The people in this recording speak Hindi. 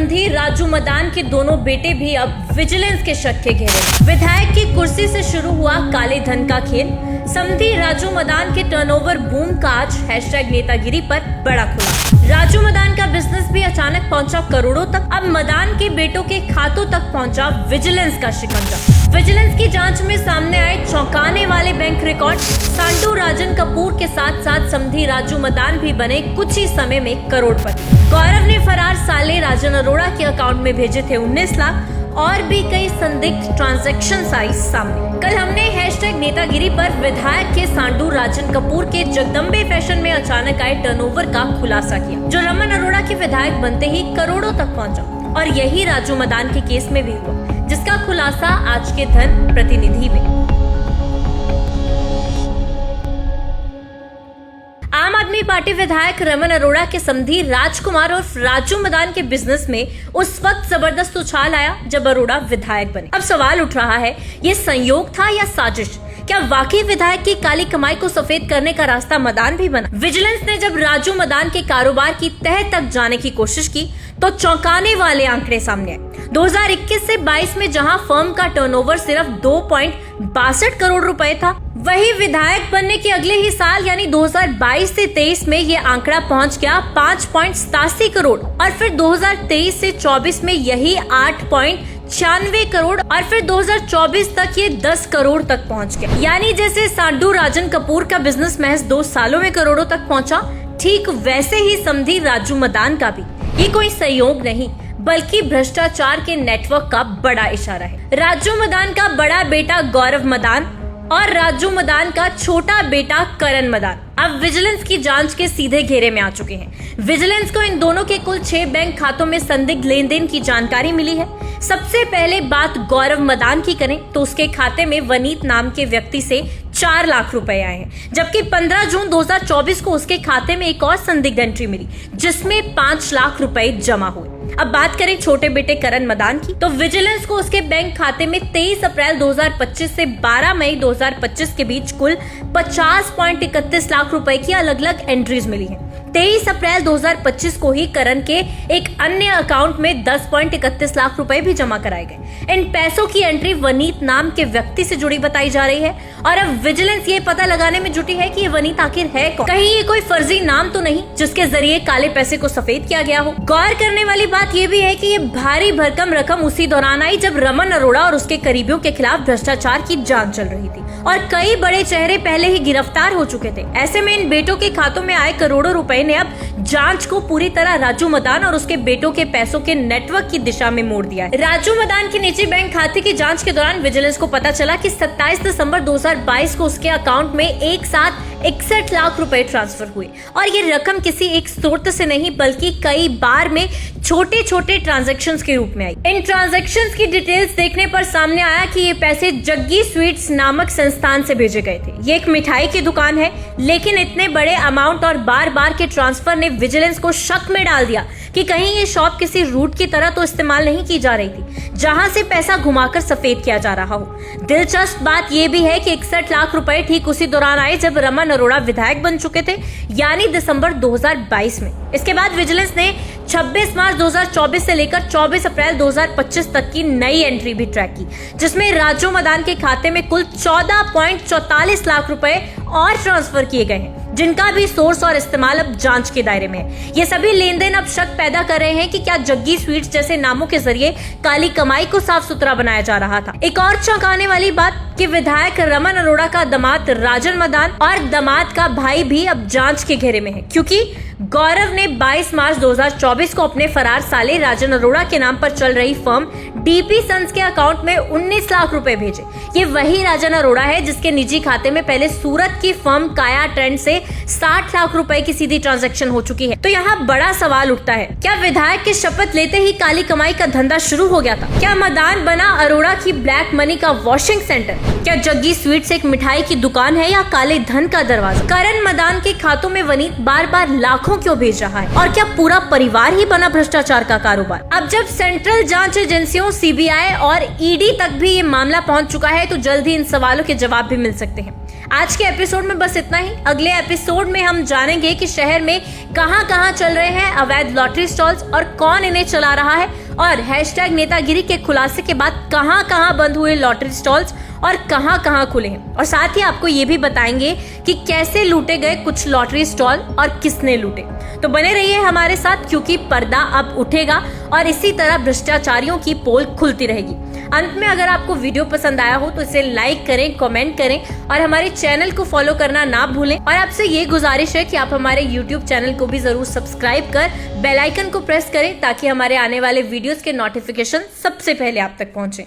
समधी राजू मदान के दोनों बेटे भी अब विजिलेंस के शक के घेरे। विधायक की कुर्सी से शुरू हुआ काले धन का खेल। समधी राजू मदान के टर्नओवर बूम का आज #नेतागिरी पर बड़ा खुलासा। राजू मदान का बिजनेस भी अचानक पहुंचा करोड़ों तक। अब मदान के बेटों के खातों तक पहुंचा विजिलेंस का शिकंजा। विजिलेंस की जांच में सामने आए चौंकाने वाले बैंक रिकॉर्ड। सांडू राजन कपूर के साथ साथ समधी राजू मदान भी बने कुछ ही समय में करोड़पति। गौरव ने फरार साले राजन अरोड़ा के अकाउंट में भेजे थे 19 लाख। और भी कई संदिग्ध ट्रांजैक्शंस आई सामने। कल हमने #नेतागिरी पर विधायक के सांडू राजन कपूर के जगदम्बे फैशन में अचानक आए टर्नओवर का खुलासा किया, जो रमन अरोड़ा के विधायक बनते ही करोड़ों तक पहुंचा। और यही राजू मदान के केस में भी हुआ, जिसका खुलासा आज के धन प्रतिनिधि में। आम आदमी पार्टी विधायक रमन अरोड़ा के समधी राजकुमार और राजू मदान के बिजनेस में उस वक्त जबरदस्त उछाल आया जब अरोड़ा विधायक बने। अब सवाल उठ रहा है, ये संयोग था या साजिश? क्या वाकई विधायक की काली कमाई को सफेद करने का रास्ता मदान भी बना? विजिलेंस ने जब राजू मदान के कारोबार की तह तक जाने की कोशिश की तो चौंकाने वाले आंकड़े सामने आए। 2021 से 22 में जहां फर्म का टर्नओवर सिर्फ 2.62 करोड़ रुपए था, वही विधायक बनने के अगले ही साल यानी 2022 से 23 में ये आंकड़ा पहुंच गया 5.87 करोड़। और फिर 2023 से 24 में यही 8.96 करोड़ और फिर 2024 तक ये 10 करोड़ तक पहुंच गया। यानी जैसे सांडू राजन कपूर का बिजनेस महज 2 सालों में करोड़ों तक पहुंचा, ठीक वैसे ही समधी राजू मदान का भी। ये कोई संयोग नहीं बल्कि भ्रष्टाचार के नेटवर्क का बड़ा इशारा है। राजू मदान का बड़ा बेटा गौरव मदान और राजू मदान का छोटा बेटा करण मदान अब विजिलेंस की जांच के सीधे घेरे में आ चुके हैं। विजिलेंस को इन दोनों के कुल 6 बैंक खातों में संदिग्ध लेन देन की जानकारी मिली है। सबसे पहले बात गौरव मदान की करें तो उसके खाते में वनीत नाम के व्यक्ति से 4 लाख रुपए आए हैं, जबकि 15 जून 2024 को उसके खाते में एक और संदिग्ध एंट्री मिली जिसमें 5 लाख रुपए जमा हुए। अब बात करें छोटे बेटे करण मदान की तो विजिलेंस को उसके बैंक खाते में 23 अप्रैल 2025 से 12 मई 2025 के बीच कुल 50.31 लाख रुपए की अलग अलग एंट्रीज मिली हैं। 23 अप्रैल 2025 को ही करण के एक अन्य अकाउंट में 10.31 लाख रुपए भी जमा कराए गए। इन पैसों की एंट्री वनीत नाम के व्यक्ति से जुड़ी बताई जा रही है और अब विजिलेंस ये पता लगाने में जुटी है कि ये वनीत आखिर है कौन। कहीं ये कोई फर्जी नाम तो नहीं जिसके जरिए काले पैसे को सफेद किया गया हो। गौर करने वाली बात ये भी है कि ये भारी भरकम रकम उसी दौरान आई जब रमन अरोड़ा और उसके करीबियों के खिलाफ भ्रष्टाचार की जांच चल रही थी और कई बड़े चेहरे पहले ही गिरफ्तार हो चुके थे। ऐसे में इन बेटों के खातों में आए करोड़ों रुपए ने अब जांच को पूरी तरह राजू मदान और उसके बेटों के पैसों के नेटवर्क की दिशा में मोड़ दिया है। राजू मदान के निजी बैंक खाते की जांच के दौरान विजिलेंस को पता चला कि 27 दिसंबर 2022 को उसके अकाउंट में एक साथ 61 लाख रुपए ट्रांसफर हुए और ये रकम किसी एक स्रोत से नहीं बल्कि कई बार में छोटे छोटे ट्रांजैक्शंस के रूप में आई। इन ट्रांजैक्शंस की डिटेल्स देखने पर सामने आया कि ये पैसे जग्गी स्वीट्स नामक संस्थान से भेजे गए थे। ये एक मिठाई की दुकान है, लेकिन इतने बड़े अमाउंट और बार बार के ट्रांसफर ने विजिलेंस को शक में डाल दिया कि कहीं ये शॉप किसी रूट की तरह तो इस्तेमाल नहीं की जा रही थी जहां से पैसा घुमाकर सफेद किया जा रहा हो। दिलचस्प बात यह भी है कि 61 लाख रुपए ठीक उसी दौरान आए जब रमन अरोड़ा विधायक बन चुके थे, यानी दिसंबर 2022 में। इसके बाद विजिलेंस ने 26 मार्च 2024 से लेकर 24 अप्रैल 2025 तक की नई एंट्री भी ट्रैक की, जिसमें राजू मदान के खाते में कुल 14.44 लाख रुपए और ट्रांसफर किए गए हैं, जिनका भी सोर्स और इस्तेमाल अब जांच के दायरे में है। ये सभी लेन देन अब शक पैदा कर रहे हैं कि क्या जग्गी स्वीट्स जैसे नामों के जरिए काली कमाई को साफ सुथरा बनाया जा रहा था। एक और चौंकाने वाली बात कि विधायक रमन अरोड़ा का दामाद राजन मदान और दामाद का भाई भी अब जांच के घेरे में है, क्योंकि गौरव ने 22 मार्च 2024 को अपने फरार साले राजन अरोड़ा के नाम पर चल रही फर्म डीपी सन्स के अकाउंट में 19 लाख रुपए भेजे। ये वही राजन अरोड़ा है जिसके निजी खाते में पहले सूरत की फर्म काया ट्रेंड से 60 लाख रुपए की सीधी ट्रांजैक्शन हो चुकी है। तो यहाँ बड़ा सवाल उठता है, क्या विधायक की शपथ लेते ही काली कमाई का धंधा शुरू हो गया था? क्या मदान बना अरोड़ा की ब्लैक मनी का वॉशिंग सेंटर? क्या जग्गी स्वीट्स एक मिठाई की दुकान है या काले धन का दरवाजा? करण मदान के खातों में वनीत बार बार लाखों क्यों भेज रहा है? और क्या पूरा परिवार ही बना भ्रष्टाचार का कारोबार? अब जब सेंट्रल जांच एजेंसियों सीबीआई और ईडी तक भी ये मामला पहुंच चुका है तो जल्द ही इन सवालों के जवाब भी मिल सकते हैं। आज के एपिसोड में बस इतना ही। अगले एपिसोड में हम जानेंगे कि शहर में कहां-कहां चल रहे हैं अवैध लॉटरी स्टॉल्स और कौन इन्हें चला रहा है, और हैशटैग नेतागिरी के खुलासे के बाद कहां-कहां बंद हुए लॉटरी स्टॉल्स और कहां-कहां खुले हैं। और साथ ही आपको ये भी बताएंगे कि कैसे लूटे गए कुछ लॉटरी स्टॉल और किसने लूटे। तो बने रहिए हमारे साथ, क्योंकि पर्दा अब उठेगा और इसी तरह भ्रष्टाचारियों की पोल खुलती रहेगी। अंत में अगर आपको वीडियो पसंद आया हो तो इसे लाइक करें, कमेंट करें और हमारे चैनल को फॉलो करना ना भूलें। और आपसे ये गुजारिश है कि आप हमारे YouTube चैनल को भी जरूर सब्सक्राइब कर बेल आइकन को प्रेस करें, ताकि हमारे आने वाले वीडियोस के नोटिफिकेशन सबसे पहले आप तक पहुंचे।